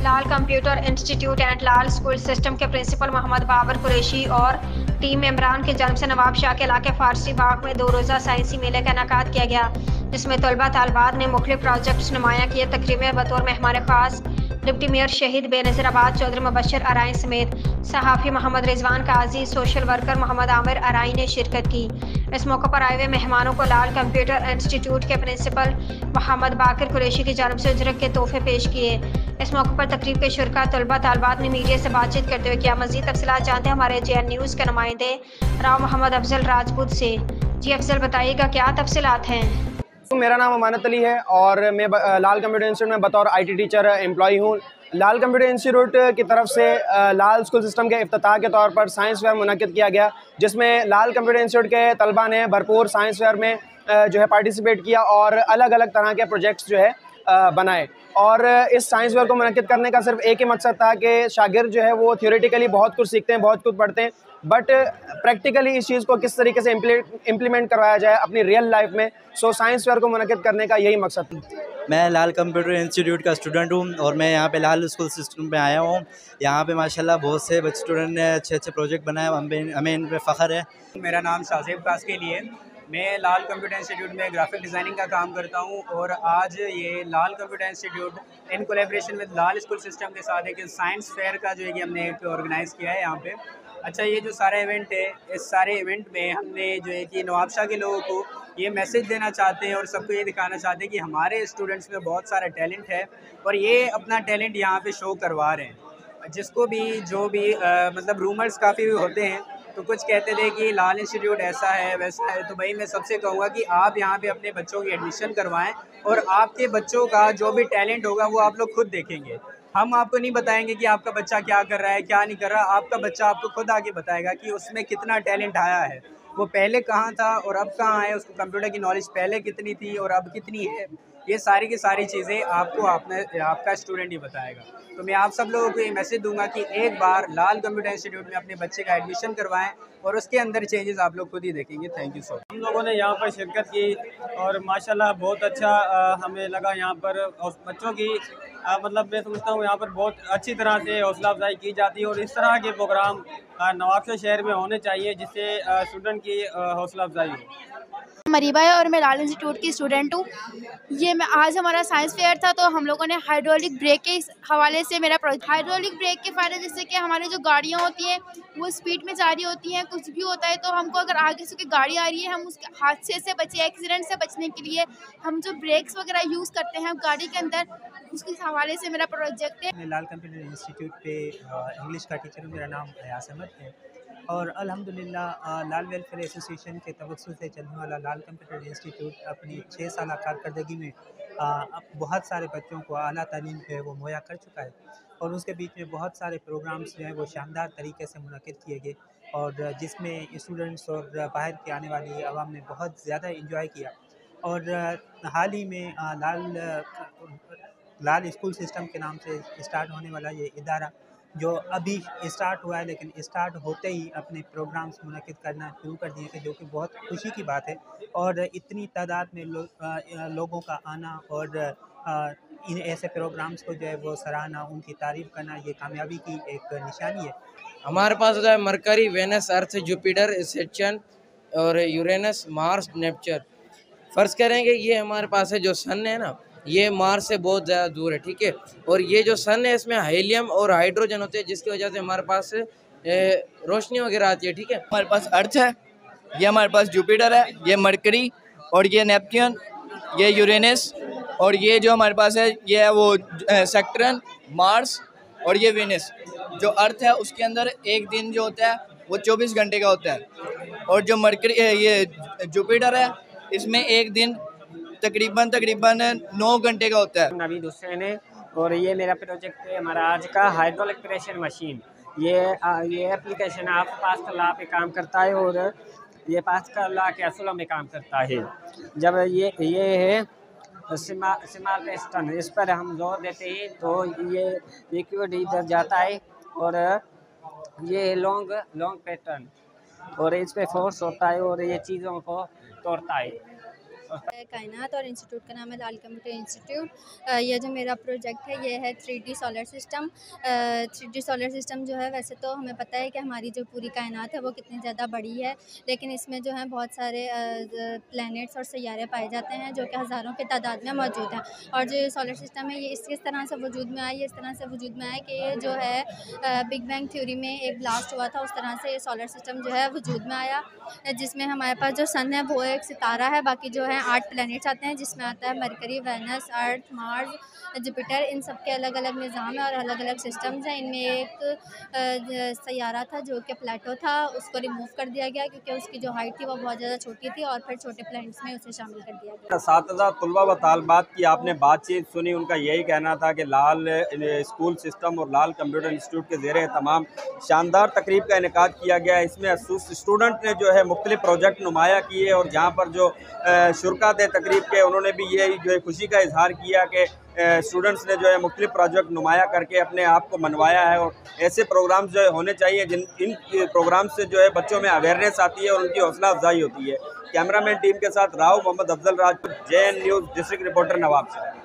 Lal computer institute and Lal school system के principal Mohammad Babar Qureshi और team मेंबरान के जन्म से नवाब शाह के इलाके फारसी बाग में 2 रोज़ा साइंसी मेले का इनेकाद किया गया, जिसमें तलबा तालबात ने मुख्तलिफ प्रोजेक्ट्स नुमाया किए। तकरीब में बतौर मेहमान खास डिप्टी मेयर शहीद बेनज़ीराबाद चौधरी मुबशर अराई समेत सहाफ़ी मोहम्मद रिजवान काजी, सोशल वर्कर मोहम्मद आमिर अराई ने शिरकत की। इस मौके पर आए हुए मेहमानों को लाल कंप्यूटर इंस्टीट्यूट के प्रिंसिपल मोहम्मद बाकर कुरैशी की जानिब से उजरत के तोहफे पेश किए। इस मौके पर तकरीब के शुरका तलबा तालबात ने मीडिया से बातचीत करते हुए किया। मज़ीद तफसीलात जानते हैं हमारे JN न्यूज़ के नुमाइंदे राव मोहम्मद अफजल राजपूत से। जी अफजल, बताइएगा क्या तफसीलात हैं? मेरा नाम अमानत अली है और मैं लाल कंप्यूटर इंस्टीट्यूट में बतौर IT टीचर एम्प्लॉई हूँ। लाल कंप्यूटर इंस्टीट्यूट की तरफ से लाल स्कूल सिस्टम के इफ्तिताह के तौर पर साइंस फेयर मुनक़िद किया गया, जिसमें लाल कंप्यूटर इंस्टीट्यूट के तलबा ने भरपूर साइंस फेयर में जो है पार्टिसिपेट किया और अलग अलग तरह के प्रोजेक्ट्स जो है बनाए। और इस साइंस फेयर को मुनक़िद करने का सिर्फ एक ही मकसद था कि शागिर्द जो है वो थियोरेटिकली बहुत कुछ सीखते हैं, बहुत कुछ पढ़ते हैं, बट प्रैक्टिकली इस चीज़ को किस तरीके से इम्प्लीमेंट करवाया जाए अपनी रियल लाइफ में। सो साइंस फेयर को मुनक़िद करने का यही मकसद था। मैं लाल कंप्यूटर इंस्टीट्यूट का स्टूडेंट हूँ और मैं यहाँ पे लाल स्कूल सिस्टम में आया हूँ। यहाँ पे माशाल्लाह बहुत से स्टूडेंट ने अच्छे अच्छे प्रोजेक्ट बनाए, हमें इन पे फ़ख्र है। मेरा नाम शाहज़ेब कास के लिए, मैं लाल कंप्यूटर इंस्टीट्यूट में ग्राफिक डिज़ाइनिंग का काम करता हूँ और आज ये Lal computer institute in collaboration with Lal school system के साथ एक साइंस फेयर का जो है कि हमने एक ऑर्गेनाइज़ किया है यहाँ पे। अच्छा, ये जो सारा इवेंट है, इस सारे इवेंट में हमने जो है कि नवाबशाह के लोगों को ये मैसेज देना चाहते हैं और सबको ये दिखाना चाहते हैं कि हमारे स्टूडेंट्स में बहुत सारा टैलेंट है और ये अपना टैलेंट यहाँ पे शो करवा रहे हैं। जिसको भी जो भी मतलब रूमर्स काफ़ी होते हैं, तो कुछ कहते थे कि लाल इंस्टीट्यूट ऐसा है वैसा है, तो भाई मैं सबसे कहूँगा कि आप यहाँ पे अपने बच्चों की एडमिशन करवाएं और आपके बच्चों का जो भी टैलेंट होगा वो आप लोग खुद देखेंगे। हम आपको नहीं बताएंगे कि आपका बच्चा क्या कर रहा है क्या नहीं कर रहा, आपका बच्चा आपको खुद आके बताएगा कि उसमें कितना टैलेंट आया है, वो पहले कहाँ था और अब कहाँ है, उसको कंप्यूटर की नॉलेज पहले कितनी थी और अब कितनी है। ये सारी की सारी चीज़ें आपको आपका स्टूडेंट ही बताएगा। तो मैं आप सब लोगों को ये मैसेज दूंगा कि एक बार लाल कंप्यूटर इंस्टीट्यूट में अपने बच्चे का एडमिशन करवाएं और उसके अंदर चेंजेस आप लोग खुद ही देखेंगे। Thank you so much. हम लोगों ने यहाँ पर शिरकत की और माशाल्लाह बहुत अच्छा हमें लगा यहाँ पर। और बच्चों की मतलब मैं समझता हूँ यहाँ पर बहुत अच्छी तरह से हौसला अफजाई की जाती है और इस तरह के प्रोग्राम नवाबशाह शहर में होने चाहिए जिससे स्टूडेंट की हौसला अफजाई हो। मरीबा है और मैं लाल इंस्टीट्यूट की स्टूडेंट हूँ। ये मैं आज हमारा साइंस फेयर था, तो हम लोगों ने हाइड्रोलिक ब्रेक के हवाले से मेरा प्रोजेक्ट। हाइड्रोलिक ब्रेक के फ़ायदे जैसे कि हमारी जो गाड़ियाँ होती हैं वो स्पीड में जा रही होती हैं, कुछ भी होता है तो हमको अगर आगे से कोई गाड़ी आ रही है हम उसके हादसे से बचे, एक्सीडेंट से बचने के लिए हम जो ब्रेक्स वगैरह यूज़ करते हैं गाड़ी के अंदर, उसके हवाले से मेरा प्रोजेक्ट है। मैं लाल कंप्यूटर इंस्टीट्यूट पे इंग्लिश का टीचर हूँ। मेरा नाम हयास अहमद है और अल्हम्दुलिल्लाह लाल वेलफेयर एसोसिएशन के तवज्जुह से चलने वाला लाल कंप्यूटर इंस्टीट्यूट अपनी 6 साल कारकर्दगी में अब बहुत सारे बच्चों को आला तालीम जो है वो मुहैया कर चुका है और उसके बीच में बहुत सारे प्रोग्राम्स जो हैं वो शानदार तरीके से मुनक़िद किए गए और जिसमें स्टूडेंट्स और बाहर के आने वाली आवाम ने बहुत ज़्यादा इंजॉय किया। और हाल ही में लाल स्कूल सिस्टम के नाम से स्टार्ट होने वाला ये इदारा जो अभी स्टार्ट हुआ है, लेकिन स्टार्ट होते ही अपने प्रोग्राम्स मुनक़िद करना शुरू कर दिए थे, जो कि बहुत खुशी की बात है। और इतनी तादाद में लोगों का आना और इन ऐसे प्रोग्राम्स को जो है वो सराहना, उनकी तारीफ़ करना, ये कामयाबी की एक निशानी है। हमारे पास जो है मरकरी, वेनस, अर्थ, जुपिटर, सैटर्न और यूरेनस, मार्स, नेपच्यून। फ़र्ज़ करेंगे ये हमारे पास है जो सन है ना, ये मार्स से बहुत ज़्यादा दूर है, ठीक है। और ये जो सन है इसमें हीलियम और हाइड्रोजन होते हैं, जिसकी वजह से हमारे पास रोशनी वगैरह आती है, ठीक है। हमारे पास अर्थ है, ये हमारे पास जुपिटर है, ये मरकरी और ये नेपच्यून, ये यूरेनस और ये जो हमारे पास है ये है वो सैटर्न, मार्स और ये वेनस। जो अर्थ है उसके अंदर एक दिन जो होता है वो 24 घंटे का होता है और जो मरकरी ये जुपिटर है इसमें एक दिन तकरीबन 9 घंटे का होता है। नवीद हुसैन है और ये मेरा प्रोजेक्ट है हमारा आज का हाइड्रोलिक प्रेशर मशीन। ये एप्लीकेशन आप पास्कल लॉ पे काम करता है और ये पास्कल लॉ के असूलों में काम करता है। जब ये है स्मॉल पिस्टन, इस पर हम जोर देते हैं तो ये लिक्विड इधर जाता है और ये लॉन्ग पैटर्न और इस पे फोर्स होता है और ये चीज़ों को तोड़ता है। कायनात और इंस्टीट्यूट का नाम है लाल कंप्यूटर इंस्टीट्यूट। ये जो मेरा प्रोजेक्ट है ये है 3D solar system. 3D solar system जो है, वैसे तो हमें पता है कि हमारी जो पूरी कायनात है वो कितनी ज़्यादा बड़ी है, लेकिन इसमें जो है बहुत सारे प्लैनेट्स और सैयारे पाए जाते हैं जो कि हज़ारों की तादाद में मौजूद हैं। और जो ये सोलर सिस्टम है ये इस तरह से वजूद में आई, इस तरह से वजूद में आया कि ये जो है बिग बैंग थ्योरी में एक ब्लास्ट हुआ था, उस तरह से ये सोलर सिस्टम जो है वजूद में आया, जिसमें हमारे पास जो सन है वो एक सितारा है, बाकी जो है 8 प्लैनेट्स आते हैं जिसमें आता है मरकरी, वेनस, अर्थ, मार्स, जुपिटर। इन सब के अलग अलग निज़ाम है और अलग अलग सिस्टम्स हैं। इनमें एक सैयारा था जो कि प्लेटो था, उसको रिमूव कर दिया गया क्योंकि उसकी जो हाइट थी वो बहुत ज़्यादा छोटी थी, और फिर छोटे प्लैनेट्स में उसे शामिल कर दिया गया। असातिज़ा, तलबा व तालिबात की आपने बातचीत सुनी, उनका यही कहना था कि लाल स्कूल सिस्टम और लाल कंप्यूटर इंस्टीट्यूट के ज़ेरे तमाम शानदार तकरीब का इनेकाद किया गया। इसमें स्टूडेंट ने जो है मुख्तलिफ प्रोजेक्ट नुमाया किए और जहाँ पर जो शुरका थे तकरीब के, उन्होंने भी ये जो है खुशी का इजहार किया कि स्टूडेंट्स ने जो है मुख्तलिफ प्रोजेक्ट नुमाया करके अपने आप को मनवाया है। और ऐसे प्रोग्राम्स जो है होने चाहिए इन प्रोग्राम्स से जो है बच्चों में अवेयरनेस आती है और उनकी हौसला अफजाई होती है। कैमरामैन टीम के साथ राव मोहम्मद अफजल राज, JN न्यूज़, डिस्ट्रिक्ट रिपोर्टर नवाब से।